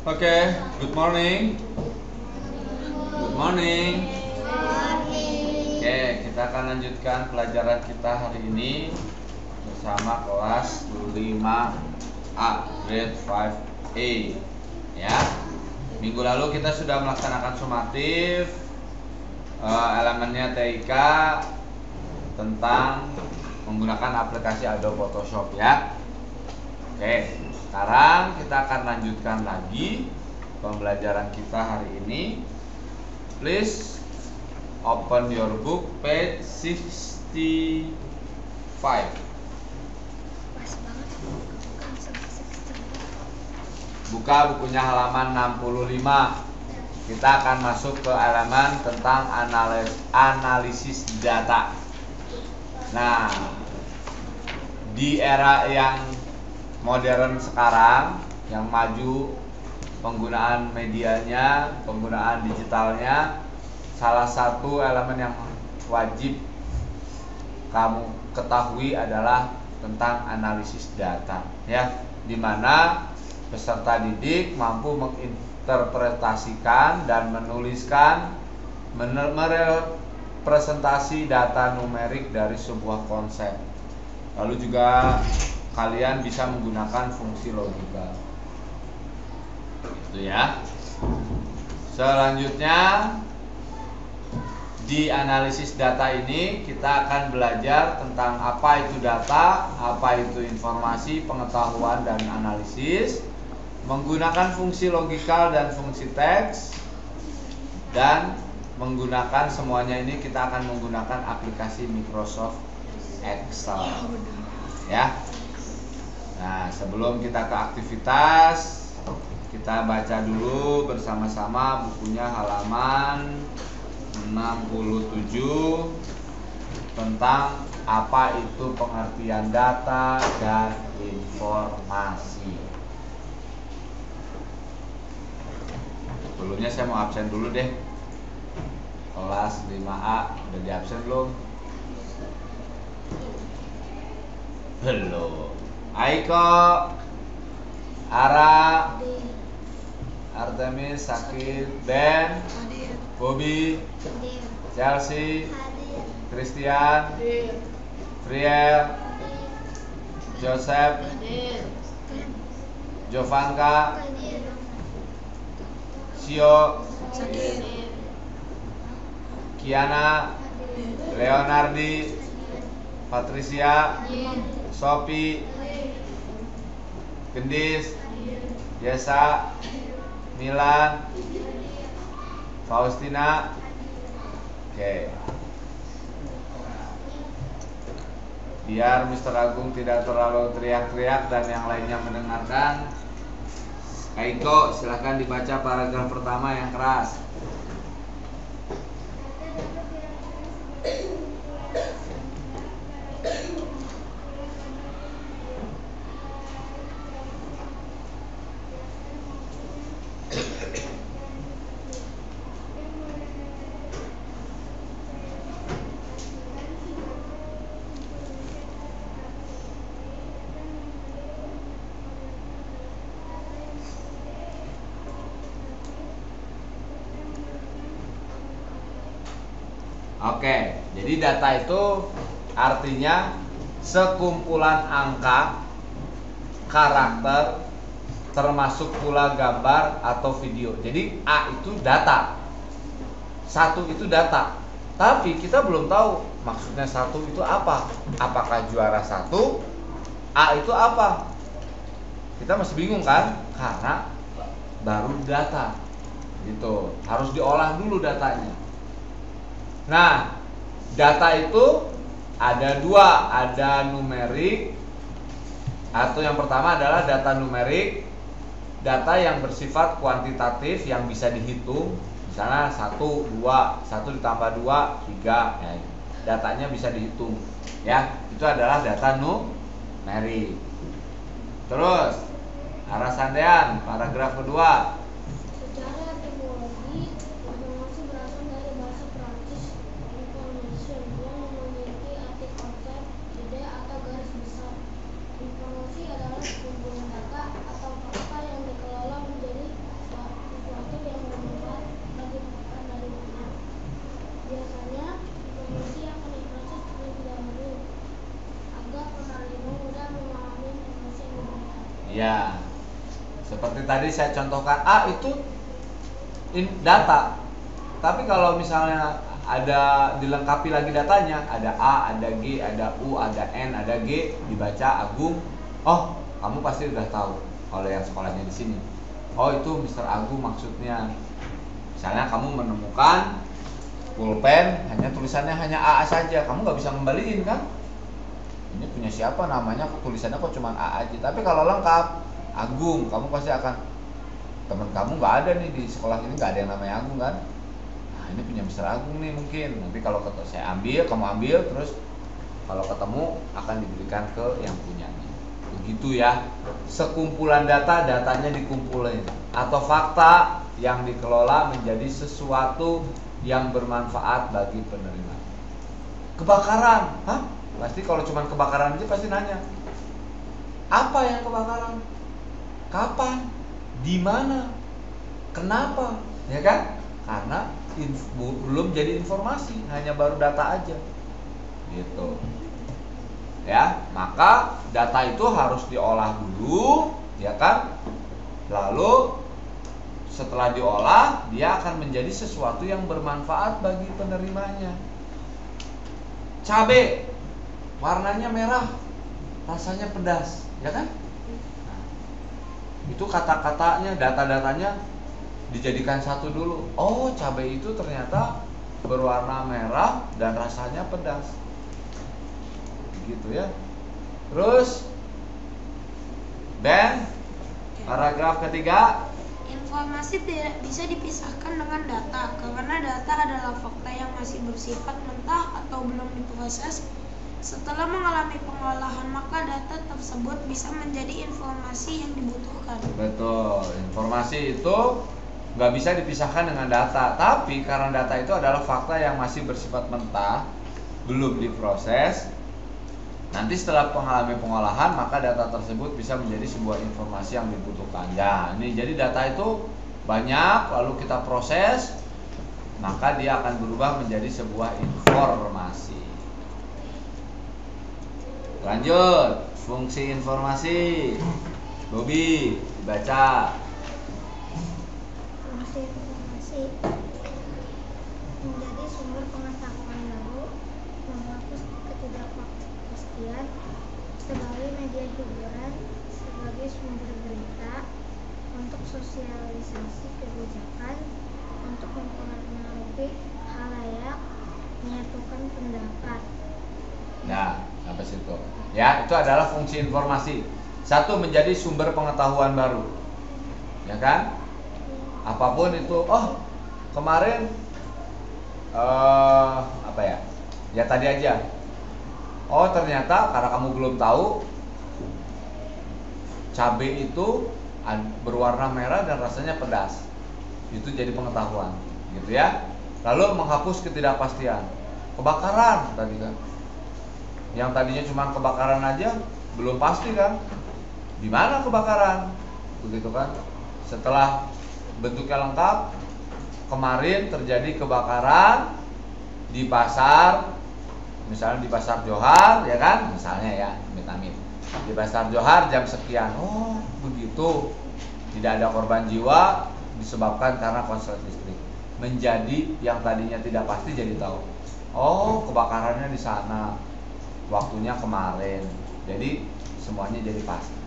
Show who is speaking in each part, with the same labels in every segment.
Speaker 1: Oke, good morning. Good morning. Oke, kita akan lanjutkan pelajaran kita hari ini bersama kelas 5A, grade 5A. Ya. Minggu lalu kita sudah melaksanakan sumatif elemennya TIK tentang menggunakan aplikasi Adobe Photoshop ya. Oke, sekarang kita akan lanjutkan lagi pembelajaran kita hari ini. Please open your book page 65. Buka bukunya halaman 65. Kita akan masuk ke elemen tentang analisis data. Nah, di era yang modern sekarang, yang maju penggunaan medianya, penggunaan digitalnya, salah satu elemen yang wajib kamu ketahui adalah tentang analisis data, ya, dimana peserta didik mampu menginterpretasikan dan menuliskan, merepresentasi data numerik dari sebuah konsep. Lalu juga kalian bisa menggunakan fungsi logika. Gitu ya. Selanjutnya di analisis data ini kita akan belajar tentang apa itu data, apa itu informasi, pengetahuan dan analisis, menggunakan fungsi logikal dan fungsi teks, dan menggunakan semuanya ini kita akan menggunakan aplikasi Microsoft Excel. Ya. Nah, sebelum kita ke aktivitas, kita baca dulu bersama-sama bukunya halaman 67 tentang apa itu pengertian data dan informasi. Sebelumnya saya mau absen dulu deh. Kelas 5A udah di absen belum? Belum. Aiko, Ara, Artemis, Sakit, Ben, Bobby, Chelsea, Christian, Friel, Joseph, Jovanka, Sio, Kiana, Leonardi, Patricia, Sophie, Gendis, Yesa, Milan, Faustina. Oke. Biar Mr. Agung tidak terlalu teriak-teriak dan yang lainnya mendengarkan, Aiko, silahkan dibaca paragraf pertama yang keras. Oke, jadi data itu artinya sekumpulan angka, karakter, termasuk pula gambar atau video. Jadi A itu data, 1 itu data. Tapi kita belum tahu maksudnya 1 itu apa. Apakah juara 1? A itu apa? Kita masih bingung kan? Karena baru data. Gitu. Harus diolah dulu datanya. Nah, data itu ada 2, ada numerik, atau yang pertama adalah data numerik, data yang bersifat kuantitatif yang bisa dihitung, misalnya 1, 2, 1 ditambah 2, 3, ya, datanya bisa dihitung, ya, itu adalah data numerik. Terus, arah sandean, paragraf kedua.
Speaker 2: Secara etimologi, informasi berasal dari bahasa Prancis information yang memiliki arti konsep, ide atau garis besar. Informasi adalah sekumpulan data atau fakta yang dikelola menjadi
Speaker 1: Seperti tadi saya contohkan, A itu data. Tapi kalau misalnya ada dilengkapi lagi datanya, ada A, ada G, ada U, ada N, ada G, dibaca Agung. Oh, kamu pasti udah tahu kalau yang sekolahnya di sini. Oh, itu Mr. Agung maksudnya. Misalnya kamu menemukan pulpen hanya tulisannya hanya AA saja, kamu nggak bisa ngembaliin kan? Ini punya siapa, namanya tulisannya kok cuma A aja. Tapi kalau lengkap Agung, kamu pasti akan, teman kamu nggak ada nih di sekolah ini, nggak ada yang namanya Agung kan? Nah, ini punya Mr. Agung nih mungkin. Nanti kalau saya ambil, kamu ambil, terus kalau ketemu akan diberikan ke yang punyanya. Begitu ya. Sekumpulan data, datanya dikumpulin, atau fakta yang dikelola menjadi sesuatu yang bermanfaat bagi penerima. Kebakaran, hah? Pasti kalau cuma kebakaran aja pasti nanya, apa yang kebakaran? Kapan? Di mana? Kenapa? Ya kan? Karena belum jadi informasi, hanya baru data aja. Gitu. Ya, maka data itu harus diolah dulu, ya kan? Lalu setelah diolah, dia akan menjadi sesuatu yang bermanfaat bagi penerimanya. Cabai, warnanya merah, rasanya pedas, ya kan? Nah, itu kata-katanya, data-datanya dijadikan satu dulu. Oh, cabai itu ternyata berwarna merah dan rasanya pedas. Gitu ya. Terus Ben, paragraf ketiga.
Speaker 2: Informasi tidak bisa dipisahkan dengan data, karena data adalah fakta yang masih bersifat mentah atau belum diproses. Setelah mengalami pengolahan, maka data tersebut bisa menjadi informasi yang dibutuhkan.
Speaker 1: Betul, informasi itu nggak bisa dipisahkan dengan data. Tapi karena data itu adalah fakta yang masih bersifat mentah, belum diproses, nanti setelah mengalami pengolahan, maka data tersebut bisa menjadi sebuah informasi yang dibutuhkan. Ya, ini jadi data itu banyak, lalu kita proses, maka dia akan berubah menjadi sebuah informasi. Lanjut, fungsi informasi. Bobby, dibaca.
Speaker 2: Fungsi informasi menjadi sumber pengetahuan baru, menghapus ketidakpastian, sebagai media hiburan, sebagai sumber berita, untuk sosialisasi kebijakan, untuk mempengaruhi halayak, menyatukan pendapat.
Speaker 1: Nah, sampai situ. Ya, itu adalah fungsi informasi. Satu, menjadi sumber pengetahuan baru. Ya kan? Apapun itu, oh, kemarin apa ya? Ya tadi aja. Oh, ternyata karena kamu belum tahu, cabai itu berwarna merah dan rasanya pedas. Itu jadi pengetahuan, gitu ya. Lalu menghapus ketidakpastian. Kebakaran tadi kan. Yang tadinya cuma kebakaran aja belum pasti kan. Di mana kebakaran? Begitu kan. Setelah bentuknya lengkap, kemarin terjadi kebakaran di pasar, misalnya di pasar Johar, ya kan? Misalnya ya, amit-amit. Di pasar Johar jam sekian. Oh, begitu. Tidak ada korban jiwa disebabkan karena konslet listrik. Menjadi yang tadinya tidak pasti jadi tahu. Oh, kebakarannya di sana. Waktunya kemarin. Jadi semuanya jadi pasti.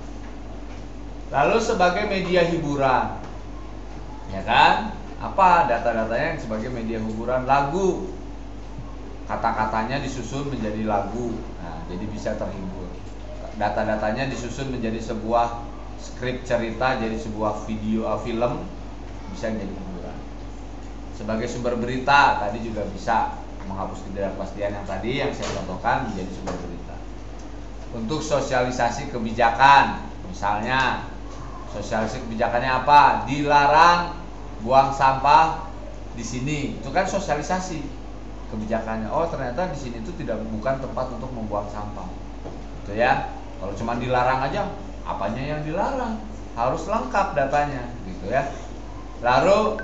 Speaker 1: Lalu sebagai media hiburan, ya kan? Apa data-datanya yang sebagai media hiburan? Lagu, kata-katanya disusun menjadi lagu, nah jadi bisa terhibur. Data-datanya disusun menjadi sebuah skrip cerita, jadi sebuah video film, bisa jadi hiburan. Sebagai sumber berita, tadi juga bisa menghapus ketidakpastian yang tadi yang saya contohkan menjadi sumber berita. Untuk sosialisasi kebijakan, misalnya sosialisasi kebijakannya apa? Dilarang buang sampah di sini. Itu kan sosialisasi kebijakannya. Oh, ternyata di sini itu bukan tempat untuk membuang sampah. Gitu ya. Kalau cuma dilarang aja, apanya yang dilarang? Harus lengkap datanya, gitu ya. Lalu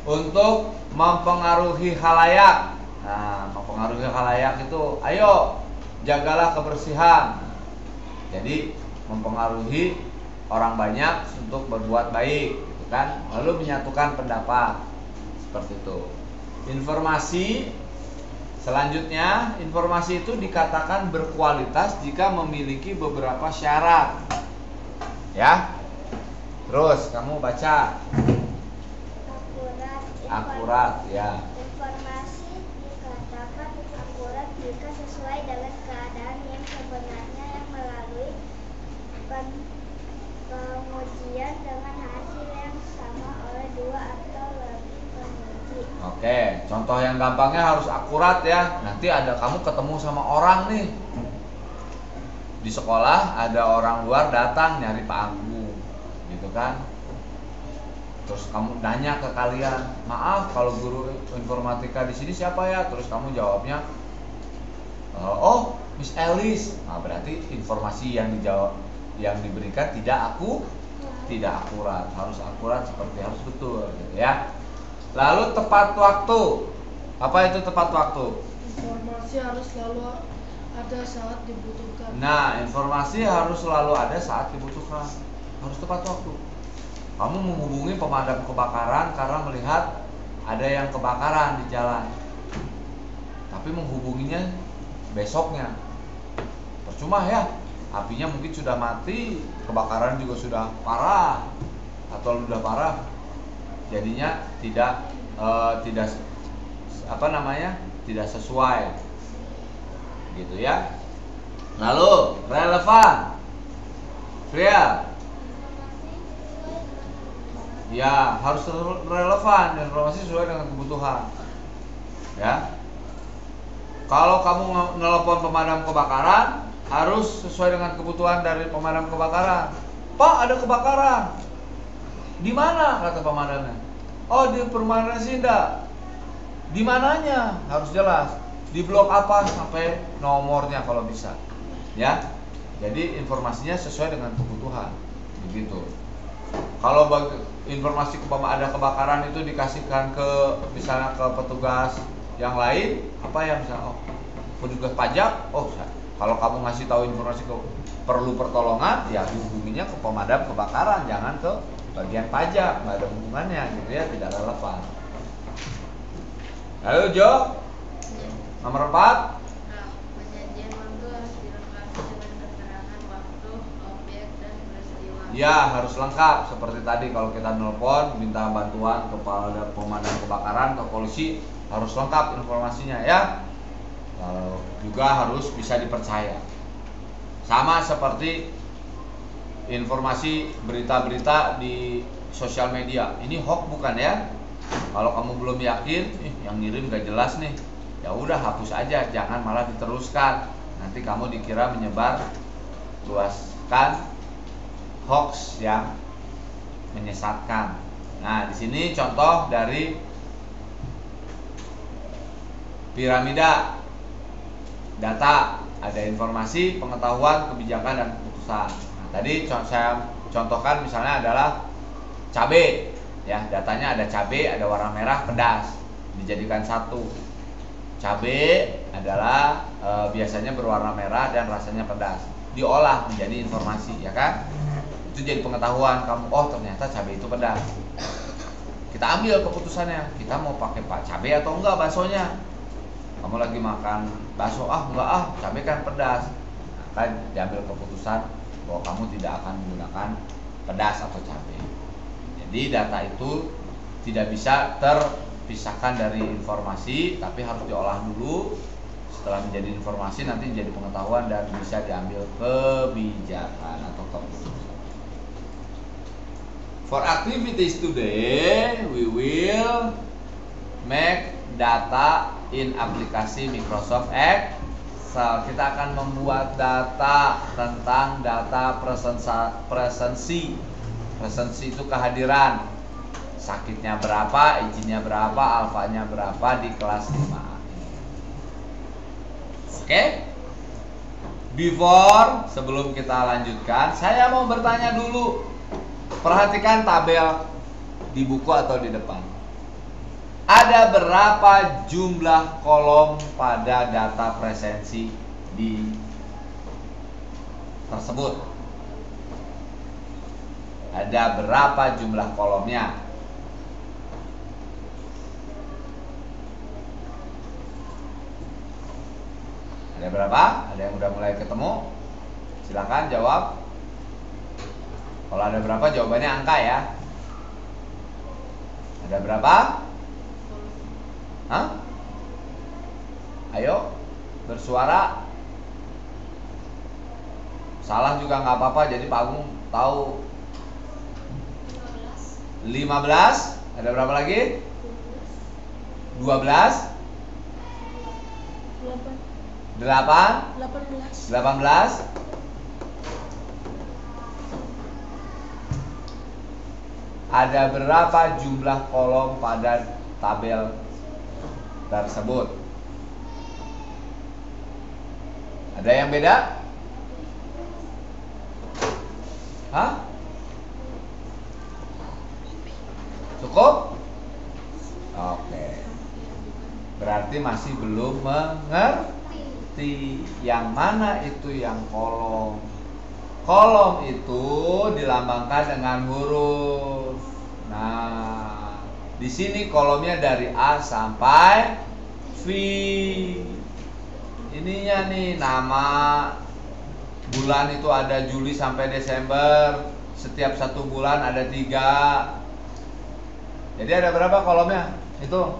Speaker 1: untuk mempengaruhi khalayak. Nah, mempengaruhi khalayak itu, ayo jagalah kebersihan. Jadi mempengaruhi orang banyak untuk berbuat baik, gitu kan? Lalu menyatukan pendapat seperti itu. Informasi selanjutnya, informasi itu dikatakan berkualitas jika memiliki beberapa syarat. Ya. Terus kamu baca. Akurat, ya.
Speaker 3: Informasi dikatakan akurat jika sesuai dengan keadaan yang sebenarnya yang melalui pengujian dengan hasil yang sama oleh dua atau lebih penguji.
Speaker 1: Oke, contoh yang gampangnya harus akurat ya. Nanti ada kamu ketemu sama orang nih di sekolah, ada orang luar datang nyari Pak Anggung, gitu kan? Terus kamu nanya ke kalian, maaf kalau guru informatika di sini siapa ya? Terus kamu jawabnya, oh Miss Alice. Nah berarti informasi yang dijawab, yang diberikan tidak akurat, harus akurat seperti harus betul, gitu ya. Lalu tepat waktu, apa itu tepat waktu?
Speaker 2: Informasi harus selalu ada saat dibutuhkan.
Speaker 1: Nah informasi harus selalu ada saat dibutuhkan, harus tepat waktu. Kamu menghubungi pemadam kebakaran karena melihat ada yang kebakaran di jalan, tapi menghubunginya besoknya, percuma ya, apinya mungkin sudah mati, kebakaran juga sudah parah atau sudah parah, jadinya tidak tidak sesuai, gitu ya. Lalu relevan, Pria. Ya, harus relevan, informasi sesuai dengan kebutuhan. Ya. Kalau kamu nelpon pemadam kebakaran, harus sesuai dengan kebutuhan dari pemadam kebakaran. Pak, ada kebakaran. Di mana? Kata pemadamnya. Oh, di perumahan Resinda. Di mananya? Harus jelas. Di blok apa sampai nomornya kalau bisa. Ya. Jadi informasinya sesuai dengan kebutuhan. Begitu. Kalau informasi ada kebakaran itu dikasihkan ke misalnya ke petugas yang lain, apa ya misalnya, oh, petugas pajak, oh kalau kamu ngasih tahu informasi perlu pertolongan, ya dihubunginya ke pemadam kebakaran, jangan ke bagian pajak, nggak ada hubungannya, gitu ya, tidak relevan. Lalu Jo, nomor 4.
Speaker 3: Perjanjian waktu harus dilengkapi dengan keterangan waktu, objek, dan peristiwa.
Speaker 1: Ya harus lengkap seperti tadi kalau kita nelpon minta bantuan kepada pemadam kebakaran atau polisi, harus lengkap informasinya ya. Lalu juga harus bisa dipercaya. Sama seperti informasi berita-berita di sosial media. Ini hoax bukan ya? Kalau kamu belum yakin, yang ngirim gak jelas nih, ya udah hapus aja, jangan malah diteruskan. Nanti kamu dikira menyebar luaskan hoax yang menyesatkan. Nah, di sini contoh dari piramida data, ada informasi, pengetahuan, kebijakan, dan keputusan. Nah, tadi saya contohkan misalnya adalah cabai, ya datanya ada cabai, ada warna merah, pedas, dijadikan satu. Cabai adalah biasanya berwarna merah dan rasanya pedas, diolah menjadi informasi, ya kan? Itu jadi pengetahuan kamu, oh ternyata cabai itu pedas. Kita ambil keputusannya, kita mau pakai cabai atau enggak baksonya. Kamu lagi makan bakso, enggak cabai kan pedas. Maka diambil keputusan bahwa kamu tidak akan menggunakan pedas atau cabai. Jadi data itu tidak bisa terpisahkan dari informasi, tapi harus diolah dulu. Setelah menjadi informasi nanti menjadi pengetahuan dan bisa diambil kebijakan atau keputusan. For activities today, we will make data in aplikasi Microsoft Excel. Kita akan membuat data tentang data presensi. Presensi itu kehadiran. Sakitnya berapa, izinnya berapa, alfanya berapa di kelas 5. Oke? Before, sebelum kita lanjutkan, saya mau bertanya dulu. Perhatikan tabel di buku atau di depan. Ada berapa jumlah kolom pada data presensi di tersebut? Ada berapa jumlah kolomnya? Ada berapa? Ada yang udah mulai ketemu? Silakan jawab. Kalau ada berapa jawabannya angka ya. Ada berapa? Hah? Ayo bersuara. Salah juga nggak apa-apa, jadi Pak Agung tahu. 15. Ada berapa lagi? 12. 8. 18. Ada berapa jumlah kolom pada tabel tersebut? Ada yang beda? Hah? Cukup? Oke. Berarti masih belum mengerti yang mana itu yang kolom. Kolom itu dilambangkan dengan huruf. Nah, di sini kolomnya dari A sampai V. Ininya nih nama bulan itu ada Juli sampai Desember. Setiap 1 bulan ada 3. Jadi ada berapa kolomnya? Itu.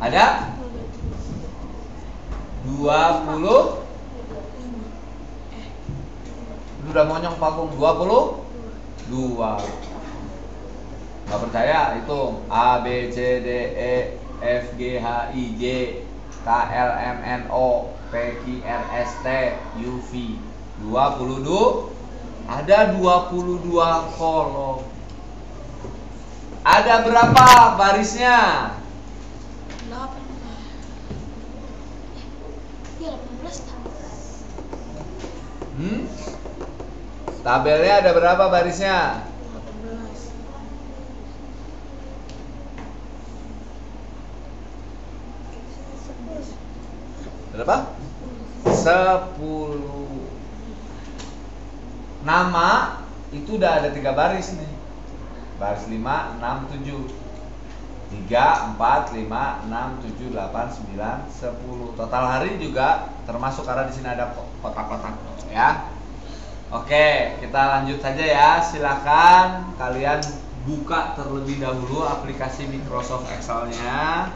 Speaker 1: Ada 20. Udah monyong Pakung 22. Nggak percaya? Hitung A B C D E F G H I J K L M N O P Q R S T U V. 22. Ada 22 kolom. Ada berapa barisnya?
Speaker 2: 18.
Speaker 1: Tabelnya ada berapa barisnya?
Speaker 2: 18.
Speaker 1: Berapa? 10. Nama itu udah ada 3 baris nih. Baris 5, 6, 7. 3, 4, 5, 6, 7, 8, 9, 10. Total hari juga termasuk karena di sini ada kotak-kotak ya. Oke, kita lanjut saja ya. Silakan kalian buka terlebih dahulu aplikasi Microsoft Excel-nya.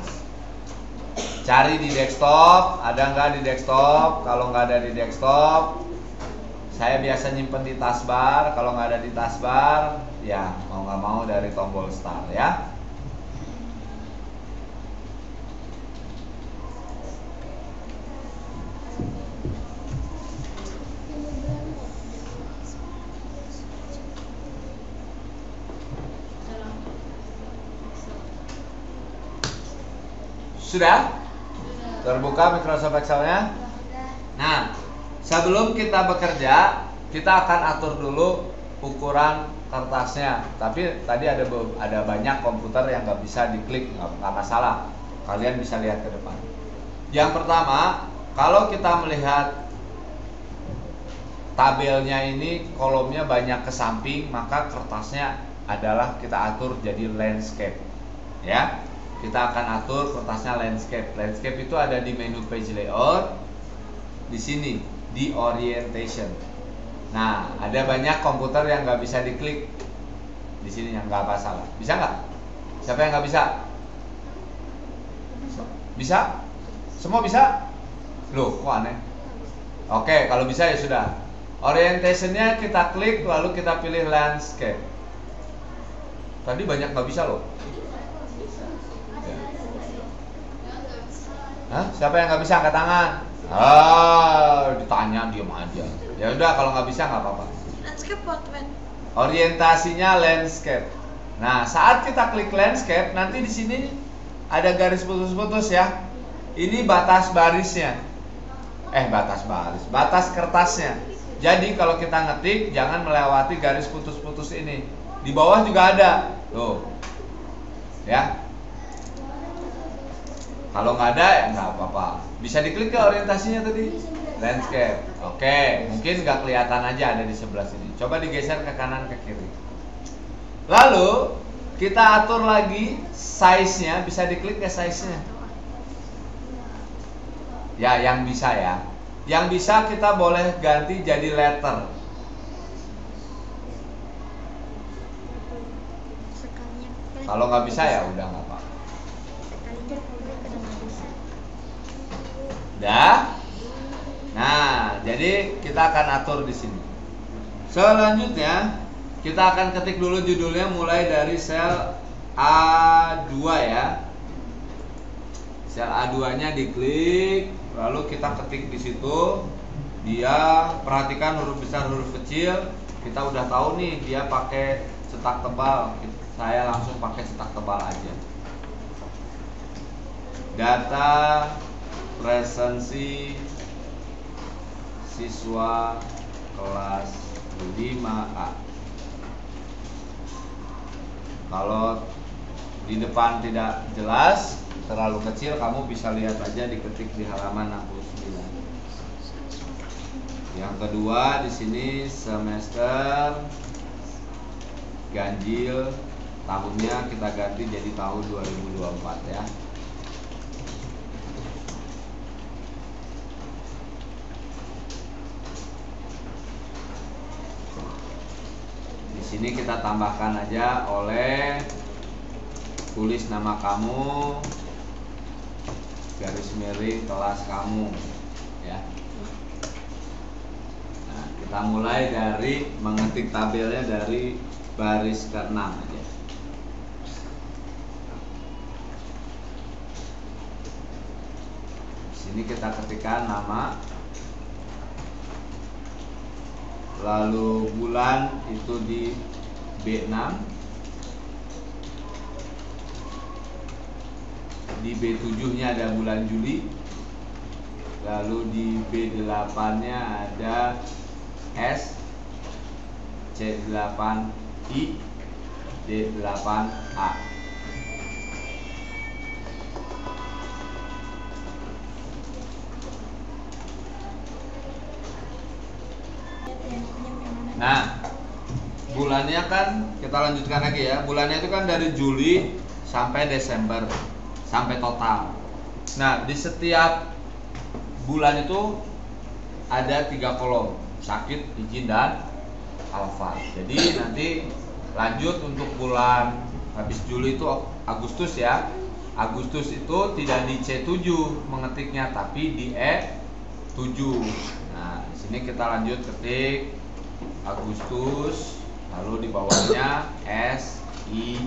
Speaker 1: Cari di desktop, ada nggak di desktop? Kalau nggak ada di desktop, saya biasa nyimpen di taskbar. Kalau nggak ada di taskbar, ya mau nggak mau dari tombol start ya. Sudah? Terbuka Microsoft Excel-nya? Nah, sebelum kita bekerja, kita akan atur dulu ukuran kertasnya. Tapi tadi ada banyak komputer yang nggak bisa diklik, nggak masalah. Kalian bisa lihat ke depan. Yang pertama, kalau kita melihat tabelnya ini kolomnya banyak ke samping, maka kertasnya adalah kita atur jadi landscape. Ya. Kita akan atur kertasnya landscape. Landscape itu ada di menu page layout. Di sini di orientation. Nah, ada banyak komputer yang nggak bisa diklik. Di sini yang nggak masalah. Bisa nggak? Siapa yang nggak bisa? Bisa? Semua bisa? Loh, kok aneh? Oke, kalau bisa ya sudah. Orientationnya kita klik lalu kita pilih landscape. Tadi banyak nggak bisa loh. Hah? Siapa yang nggak bisa angkat tangan? Ditanya diam aja. Ya udah kalau nggak bisa nggak apa-apa.
Speaker 2: Landscape portrait.
Speaker 1: Orientasinya landscape. Nah saat kita klik landscape, nanti di sini ada garis putus-putus ya. Ini batas barisnya. Batas kertasnya. Jadi kalau kita ngetik jangan melewati garis putus-putus ini. Di bawah juga ada. Tuh. Ya. Kalau nggak ada ya nggak apa-apa. Bisa diklik ke orientasinya tadi? Landscape. Oke, mungkin nggak kelihatan aja ada di sebelah sini. Coba digeser ke kanan ke kiri. Lalu kita atur lagi size-nya. Bisa diklik ke size-nya. Ya, yang bisa ya. Yang bisa kita boleh ganti jadi letter. Kalau nggak bisa ya udah nggak apa-apa. Udah. Nah, jadi kita akan atur di sini. Selanjutnya kita akan ketik dulu judulnya mulai dari sel A2 ya. Sel A2-nya diklik, lalu kita ketik di situ. Dia perhatikan huruf besar, huruf kecil. Kita udah tahu nih dia pakai cetak tebal. Saya langsung pakai cetak tebal aja. Data presensi siswa kelas 5A. Kalau di depan tidak jelas, terlalu kecil, kamu bisa lihat aja diketik di halaman 69. Yang kedua di sini semester ganjil, tahunnya kita ganti jadi tahun 2024 ya. Di sini kita tambahkan aja oleh tulis nama kamu, garis miring kelas kamu ya. Nah, kita mulai dari mengetik tabelnya dari baris ke-6 aja. Di sini kita ketikkan nama, lalu bulan itu di B6, di B7-nya ada bulan Juli, lalu di B8-nya ada S, C8I, D8A. Nah, bulannya kan kita lanjutkan lagi ya. Bulannya itu kan dari Juli sampai Desember, sampai total. Nah, di setiap bulan itu ada 3 kolom: sakit, izin, dan alfa. Jadi nanti lanjut untuk bulan habis Juli itu Agustus ya. Agustus itu tidak di C7 mengetiknya, tapi di E7. Nah, di sini kita lanjut ketik Agustus, lalu di bawahnya S I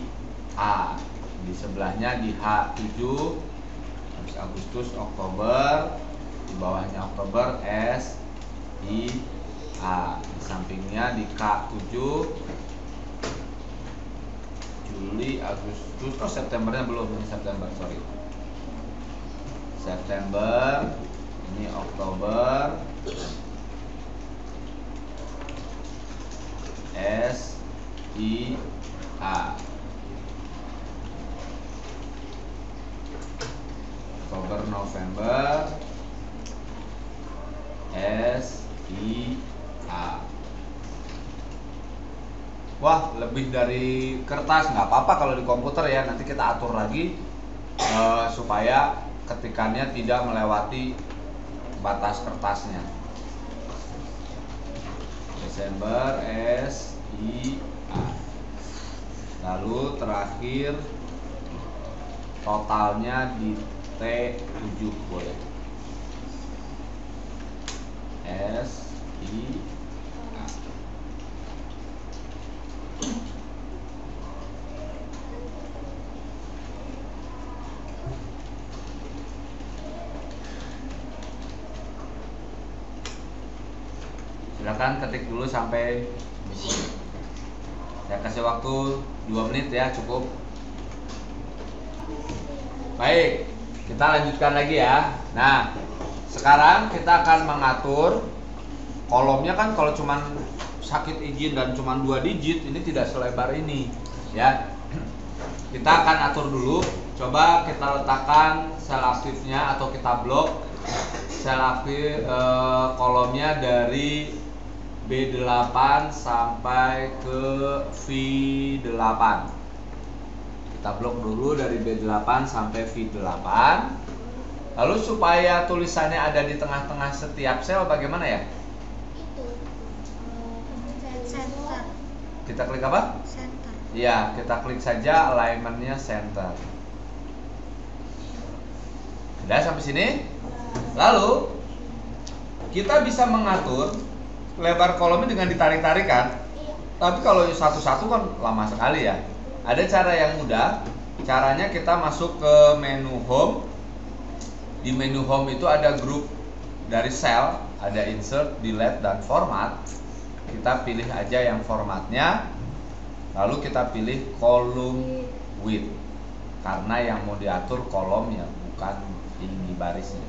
Speaker 1: A, di sebelahnya di H7, habis Agustus Oktober, di bawahnya Oktober S I A, di sampingnya di K7 Juli, Agustus, Septembernya belum, ini September, sorry. September, ini Oktober, S I A. Oktober, November, S I A. Wah, lebih dari kertas nggak apa-apa kalau di komputer ya. Nanti kita atur lagi supaya ketikannya tidak melewati batas kertasnya. Desember S I A. Lalu terakhir totalnya di T7 boleh. S I A. Silakan ketik dulu sampai di sini. Saya kasih waktu 2 menit ya, cukup. Baik, kita lanjutkan lagi ya. Nah, sekarang kita akan mengatur kolomnya kan. Kalau cuman sakit izin dan cuman 2 digit, ini tidak selebar ini ya. Kita akan atur dulu. Coba kita letakkan sel aktifnya atau kita blok sel aktif kolomnya dari B8 sampai ke V8. Kita blok dulu dari B8 sampai V8. Lalu supaya tulisannya ada di tengah-tengah setiap sel bagaimana ya?
Speaker 3: Center.
Speaker 1: Kita klik apa?
Speaker 3: Center.
Speaker 1: Iya, kita klik saja alignmentnya center. Sudah sampai sini? Lalu kita bisa mengatur lebar kolomnya dengan ditarik-tarik kan? Tapi kalau satu-satu kan lama sekali ya. Ada cara yang mudah. Caranya kita masuk ke menu home. Di menu home itu ada grup dari sel, ada insert, delete, dan format. Kita pilih aja yang formatnya. Lalu kita pilih column width, karena yang mau diatur kolomnya bukan tinggi barisnya.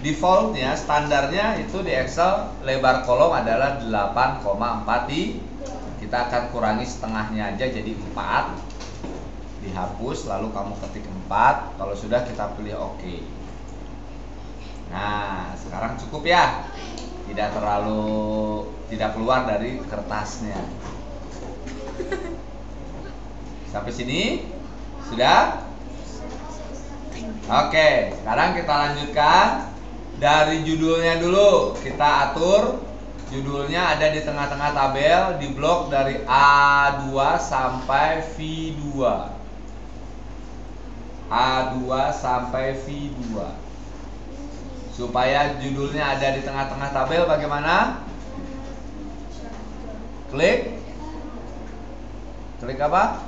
Speaker 1: Defaultnya, standarnya itu di Excel lebar kolom adalah 8,4 kita akan kurangi setengahnya aja jadi 4. Dihapus, lalu kamu ketik 4. Kalau sudah kita pilih OK. Nah, sekarang cukup ya. Tidak keluar dari kertasnya. Sampai sini sudah? Oke, sekarang kita lanjutkan dari judulnya dulu. Kita atur judulnya ada di tengah-tengah tabel, di blok dari A2 sampai V2. A2 sampai V2. Supaya judulnya ada di tengah-tengah tabel bagaimana? Klik apa?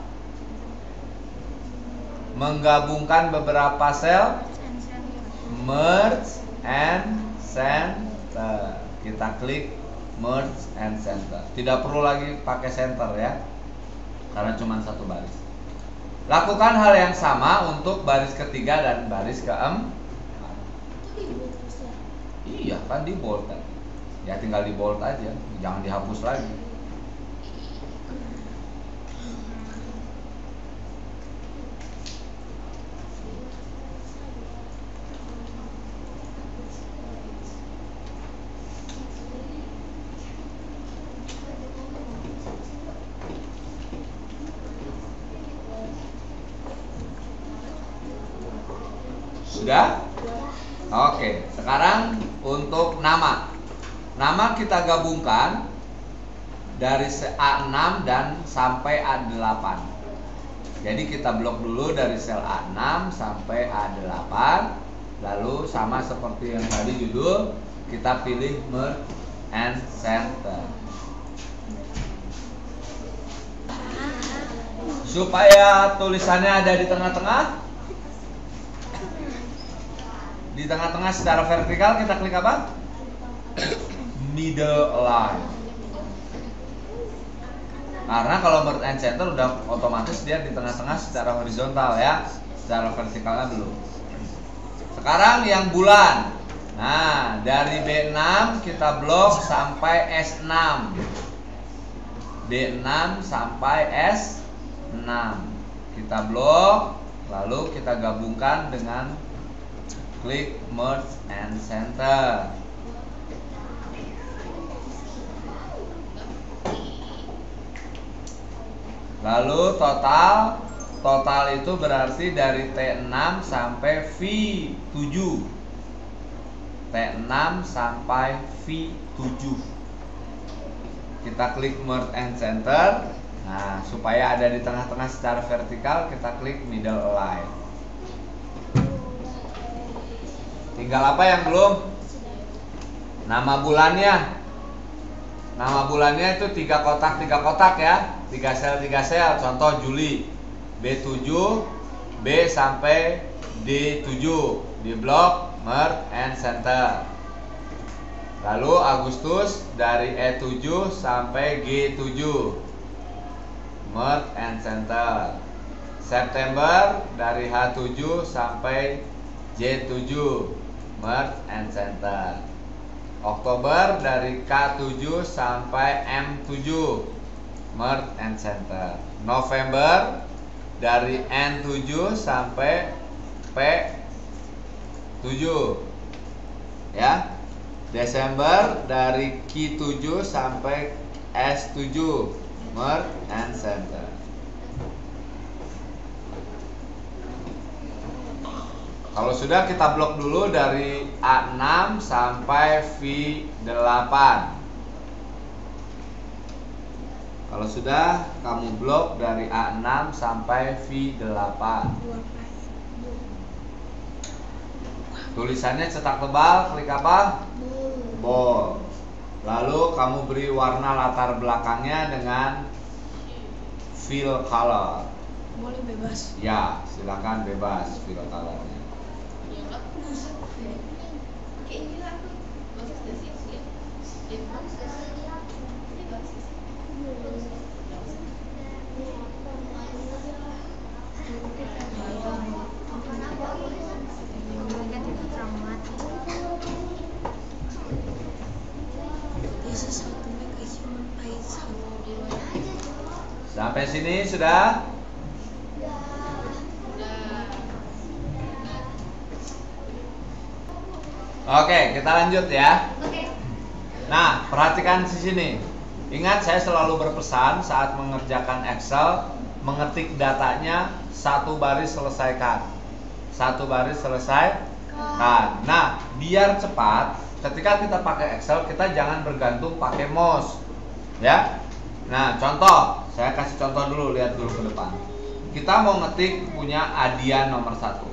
Speaker 1: Menggabungkan beberapa sel, merge and center. Kita klik merge and center. Tidak perlu lagi pakai center ya, karena cuma satu baris. Lakukan hal yang sama untuk baris ketiga dan baris keempat. Iya kan, di bold kan. Ya tinggal di bold aja, jangan dihapus lagi. Sudah? Oke, sekarang untuk nama. Nama kita gabungkan dari A6 dan sampai A8. Jadi kita blok dulu dari sel A6 sampai A8. Lalu sama seperti yang tadi judul, kita pilih merge and center. Supaya tulisannya ada di tengah-tengah. Di tengah-tengah secara vertikal kita klik apa? Middle line. Karena kalau merge and center udah otomatis dia di tengah-tengah secara horizontal ya. Secara vertikalnya belum. Sekarang yang bulan. Nah, dari B6 kita blok sampai S6. D6 sampai S6. Kita blok, lalu kita gabungkan dengan klik merge and center. Lalu total itu berarti dari T6 sampai V7. T6 sampai V7. Kita klik merge and center. Nah, supaya ada di tengah-tengah secara vertikal, kita klik middle align. Tinggal apa yang belum? Nama bulannya. Nama bulannya itu 3 kotak ya. 3 sel. Contoh Juli. B7, B sampai D7. Di blok merge and center. Lalu Agustus dari E7 sampai G7. Merge and center. September dari H7 sampai J7. Merge and center. Oktober dari K7 sampai M7. merge and center. November dari N7 sampai P7 ya. Desember dari Q7 sampai S7, merge and center. Kalau sudah, kita blok dulu dari A6 sampai V8. Kalau sudah, kamu blok dari A6 sampai V8. Tulisannya cetak tebal, klik apa? Bold. Lalu kamu beri warna latar belakangnya dengan fill color.
Speaker 2: Boleh bebas.
Speaker 1: Ya, silakan bebas fill colornya. Sampai sini sudah? Oke, kita lanjut ya. Nah, perhatikan di sini. Ingat, saya selalu berpesan saat mengerjakan Excel, mengetik datanya satu baris selesaikan. Satu baris selesaikan. Nah, biar cepat, ketika kita pakai Excel, kita jangan bergantung pakai mouse. Ya. Nah, contoh, saya kasih contoh dulu, lihat dulu ke depan. Kita mau ngetik punya Adian nomor 1.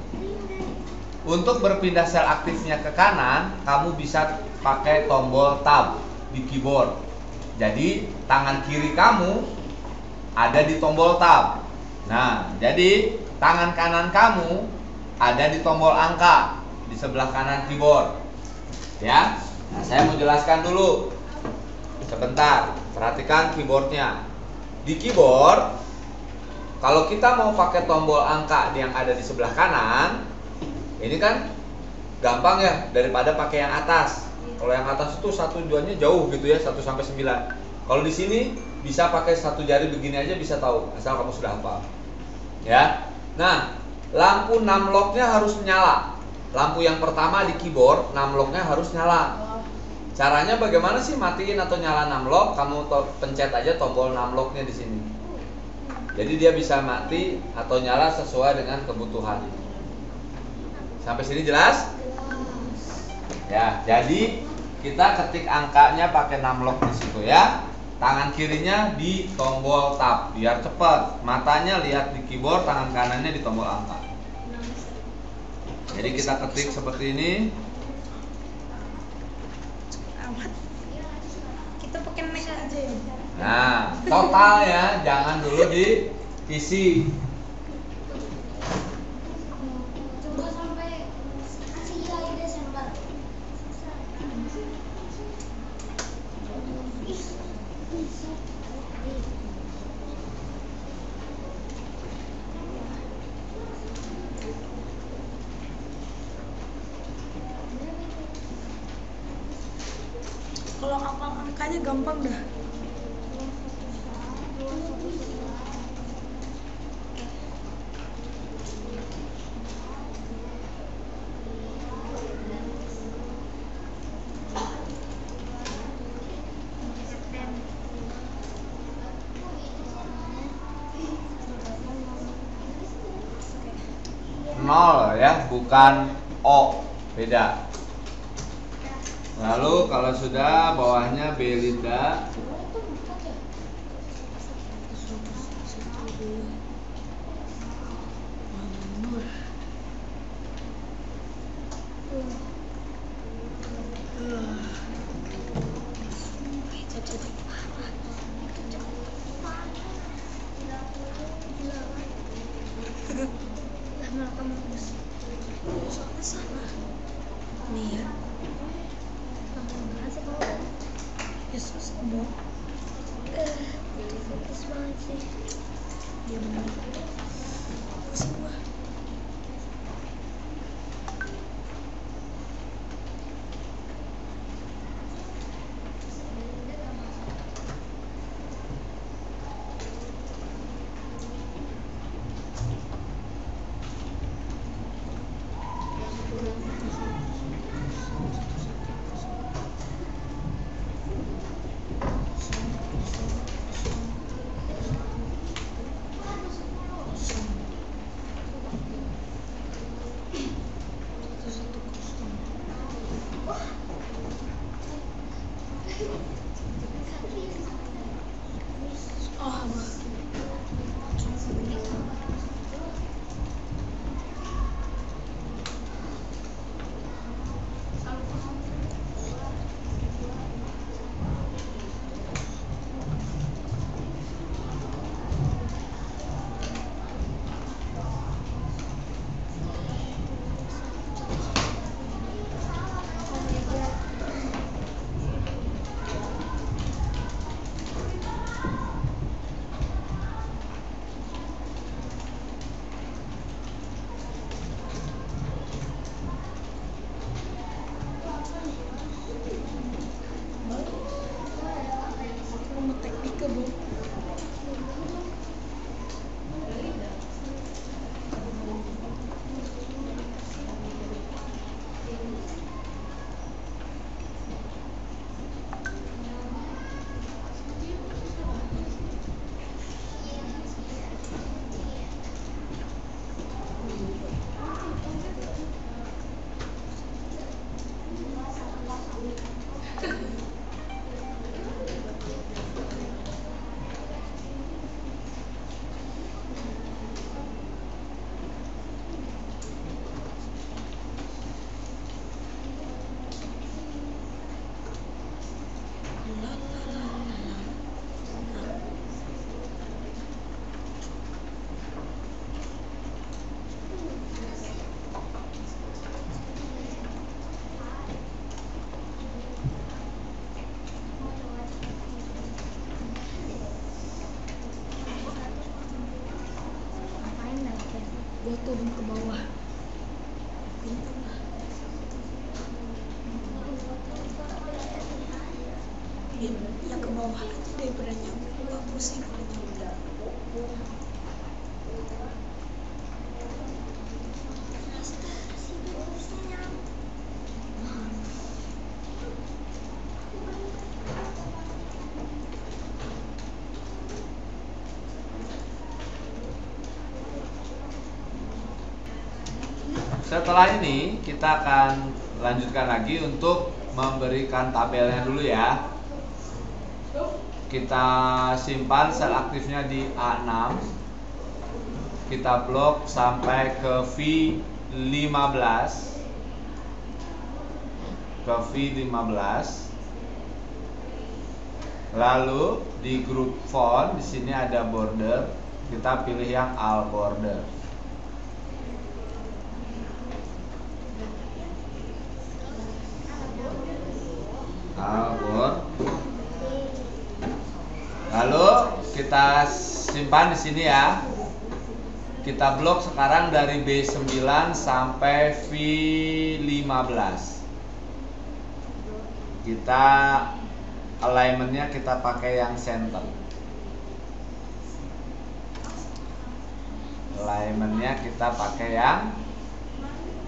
Speaker 1: Untuk berpindah sel aktifnya ke kanan, kamu bisa pakai tombol tab di keyboard. Jadi, tangan kiri kamu ada di tombol tab. Nah, jadi tangan kanan kamu ada di tombol angka di sebelah kanan keyboard. Ya. Nah, saya mau jelaskan dulu. Sebentar, perhatikan keyboardnya. Di keyboard, kalau kita mau pakai tombol angka yang ada di sebelah kanan, ini kan gampang ya daripada pakai yang atas. Kalau yang atas itu 1-2-nya jauh gitu ya, 1 sampai 9. Kalau di sini bisa pakai satu jari begini aja bisa tahu, asal kamu sudah hafal. Ya. Nah, lampu numlock-nya harus nyala. Lampu yang pertama di keyboard, numlock-nya harus nyala. Caranya bagaimana sih matiin atau nyala numlock? Kamu pencet aja tombol numlock-nya di sini. Jadi dia bisa mati atau nyala sesuai dengan kebutuhan. Sampai sini jelas? Ya, jadi kita ketik angkanya pakai numlock di situ ya. Tangan kirinya di tombol tab biar cepat. Matanya lihat di keyboard, tangan kanannya di tombol angka. Jadi kita ketik seperti ini.
Speaker 2: Kita pakai Mac aja ya.
Speaker 1: Nah, total ya, jangan dulu diisi.
Speaker 3: Coba sampai kasih lagi Desember.
Speaker 2: Kalau hafal angkanya gampang dah.
Speaker 1: Nol ya, bukan O, beda. Lalu kalau sudah bawahnya Belinda.
Speaker 2: Nih ya. Yesus mau.
Speaker 3: Fokus banget sih.
Speaker 2: Dia benar. Pusing gua. turun ke bawah. Ya ke bawah daripada nyampe, gak pusing kalau nyampe.
Speaker 1: Setelah ini kita akan lanjutkan lagi untuk memberikan tabelnya dulu ya. Kita simpan sel aktifnya di A6. Kita blok sampai ke V15. Ke V15. Lalu di grup font di sini ada border. Kita pilih yang all border. Lalu kita simpan di sini ya. Kita blok sekarang dari B9 sampai V15. Kita alignmentnya kita pakai yang center. Alignmentnya kita pakai yang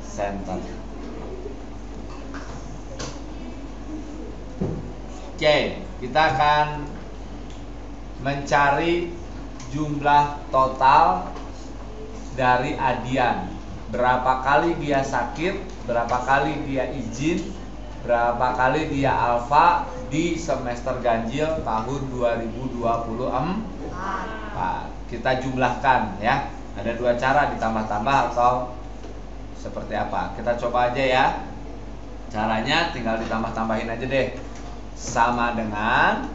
Speaker 1: center. Oke, kita akan mencari jumlah total dari Adian. Berapa kali dia sakit, berapa kali dia izin, berapa kali dia alfa di semester ganjil tahun 2024. Kita jumlahkan ya. Ada dua cara, ditambah-tambah atau seperti apa. Kita coba aja ya. Caranya tinggal ditambah-tambahin aja deh. Sama dengan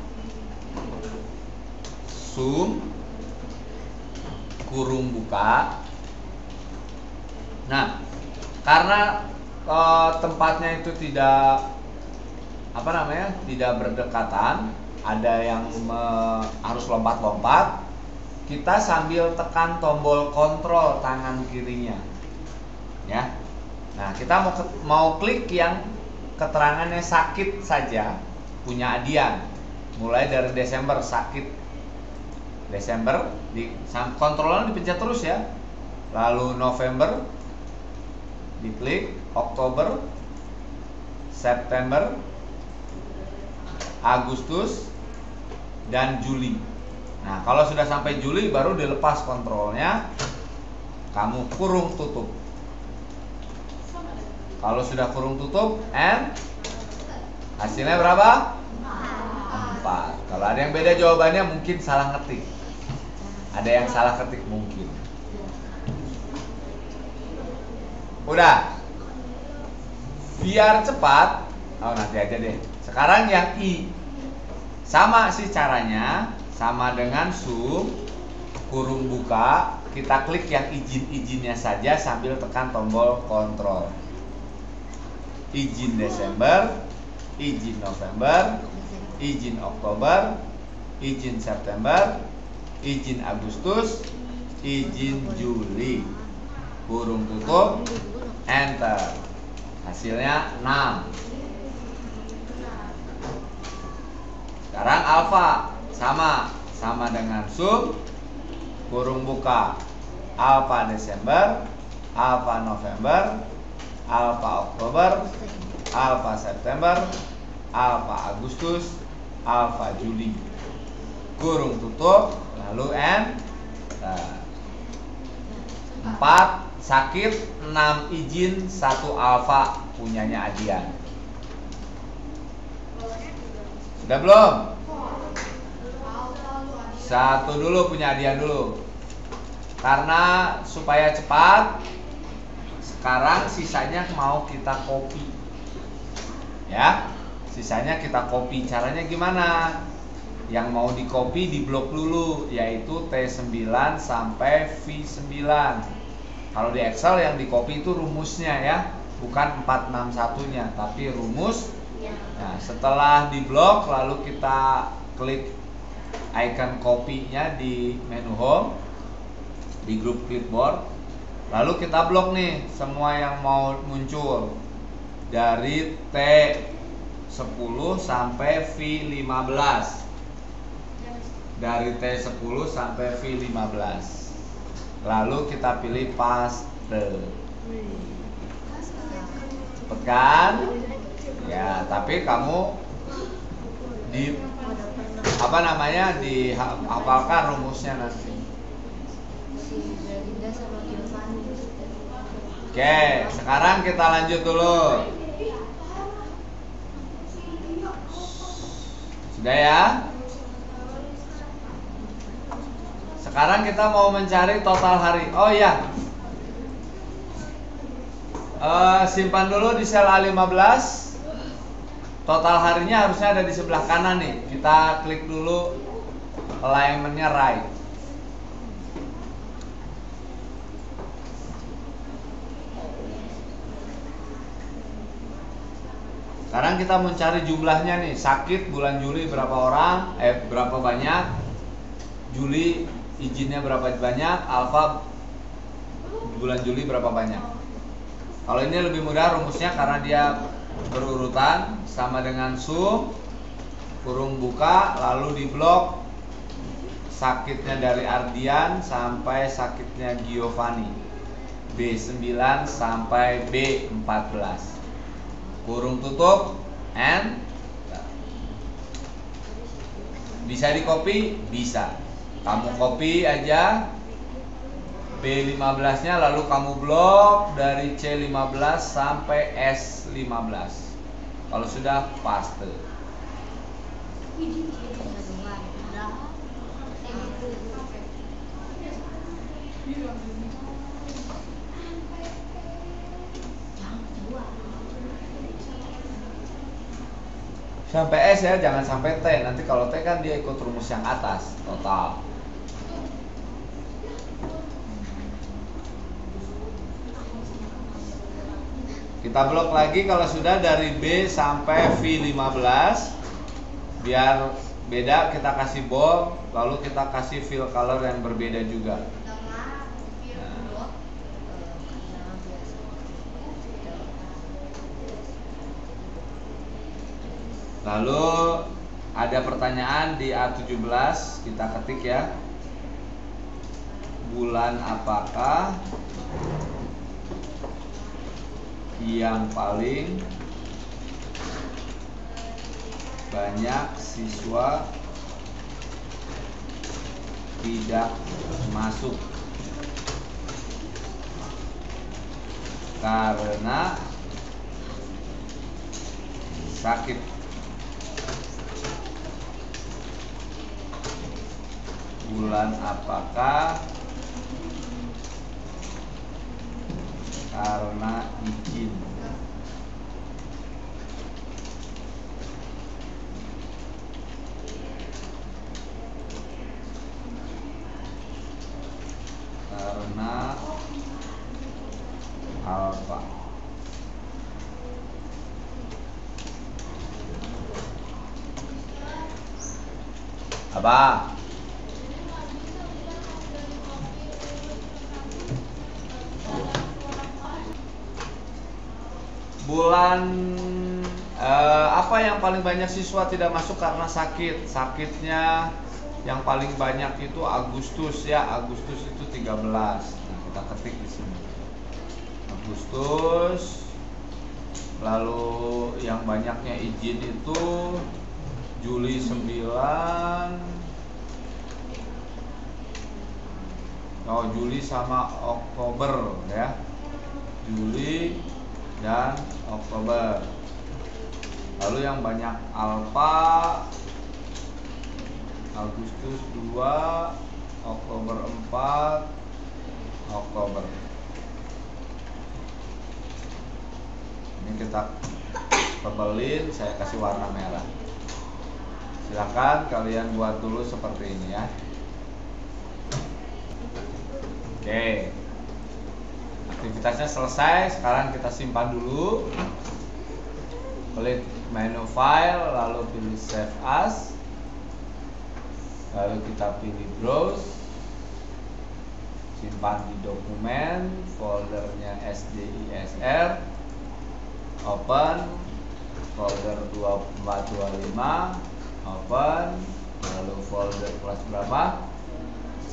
Speaker 1: sum kurung buka. Nah, karena tempatnya itu tidak tidak berdekatan, ada yang harus lompat-lompat, kita sambil tekan tombol kontrol tangan kirinya, ya. Nah, kita mau klik yang keterangannya sakit saja, punya Adian, mulai dari Desember sakit. Desember di kontrolnya dipencet terus ya. Lalu November diklik, Oktober, September, Agustus, dan Juli. Nah, kalau sudah sampai Juli baru dilepas kontrolnya, kamu kurung tutup. Kalau sudah kurung tutup, and hasilnya berapa? 4. Kalau ada yang beda jawabannya mungkin salah ngetik. Ada yang salah ketik mungkin. Udah. Biar cepat, nanti aja deh. Sekarang yang I. Sama sih caranya, sama dengan sum kurung buka, kita klik yang izin-izinnya saja sambil tekan tombol kontrol. Izin Desember, izin November, izin Oktober, izin September, izin Agustus, izin Juli. Kurung tutup, enter. Hasilnya 6. Sekarang alfa sama dengan sum kurung buka alfa Desember, alfa November, alfa Oktober, alfa September, alfa Agustus, alfa Juli. Kurung tutup, lalu enter. 4 sakit, 6 izin, 1 alfa punyanya Adian. Sudah belum? 1 dulu punya Adian dulu. Karena supaya cepat, sekarang sisanya mau kita copy. Ya, sisanya kita copy. Caranya gimana? Yang mau di copy di blok dulu, yaitu T9 sampai V9. Kalau di Excel yang di copy itu rumusnya ya, bukan 461-nya, tapi rumus. Nah, setelah di blok lalu kita klik icon copy-nya di menu home, di grup clipboard. Lalu kita blok nih semua yang mau muncul dari T10 sampai V15. Dari T10 sampai V15. Lalu kita pilih paste. Cepet kan? Ya, tapi kamu dihafalkan rumusnya nanti. Oke, sekarang kita lanjut dulu. Sudah ya? Sekarang kita mau mencari total hari. Oh iya, simpan dulu di sel A15. Total harinya harusnya ada di sebelah kanan nih. Kita klik dulu alignmentnya right. Sekarang kita mencari jumlahnya nih. Sakit bulan Juli berapa orang? Berapa banyak? Juli izinnya berapa banyak? Alfa bulan Juli berapa banyak? Kalau ini lebih mudah rumusnya karena dia berurutan, sama dengan sum kurung buka lalu di blok sakitnya dari Ardian sampai sakitnya Giovanni, B9 sampai B14, kurung tutup and bisa di copy, bisa kamu copy aja B15 nya lalu kamu blok dari C15 sampai S15. Kalau sudah paste. Sampai S ya, jangan sampai T. Nanti kalau T kan dia ikut rumus yang atas total. Kita blok lagi kalau sudah dari B sampai V15. Biar beda kita kasih bold, lalu kita kasih fill color yang berbeda juga. Lalu ada pertanyaan di A17, kita ketik ya. Bulan apakah yang paling banyak siswa tidak masuk karena sakit? Bulan apakah karena izin? Karena alfa. Apa? Bulan apa yang paling banyak siswa tidak masuk karena sakit? Sakitnya yang paling banyak itu Agustus ya. Agustus itu 13. Nah, kita ketik di sini. Agustus. Lalu yang banyaknya izin itu Juli 9. Oh, Juli sama Oktober ya. Juli dan Oktober. Lalu yang banyak alfa Agustus 2, Oktober 4, Oktober. Ini kita tebelin, saya kasih warna merah. Silakan kalian buat dulu seperti ini ya. Oke. Aktivitasnya selesai, sekarang kita simpan dulu. Klik menu file, lalu pilih save as. Lalu kita pilih browse. simpan di dokumen, foldernya SDISR, open, folder 2425, open, lalu folder kelas berapa?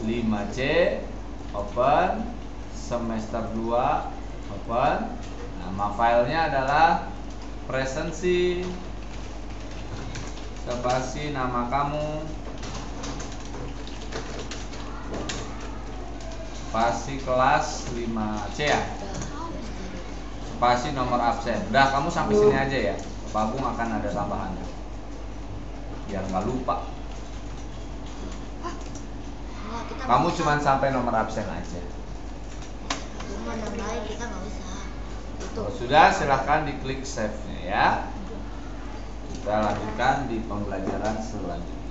Speaker 1: 5C, open, semester 2, open. Nama filenya adalah presensi spasi nama kamu, spasi kelas 5C ya, spasi nomor absen. Udah, kamu sampai sini aja ya. Pak Agung akan ada tambahannya biar nggak lupa. Kamu cuma sampai nomor absen aja.
Speaker 4: Cuma yang lain kita nggak usah.
Speaker 1: Kalau sudah, silahkan diklik save-nya ya. Kita lanjutkan di pembelajaran selanjutnya.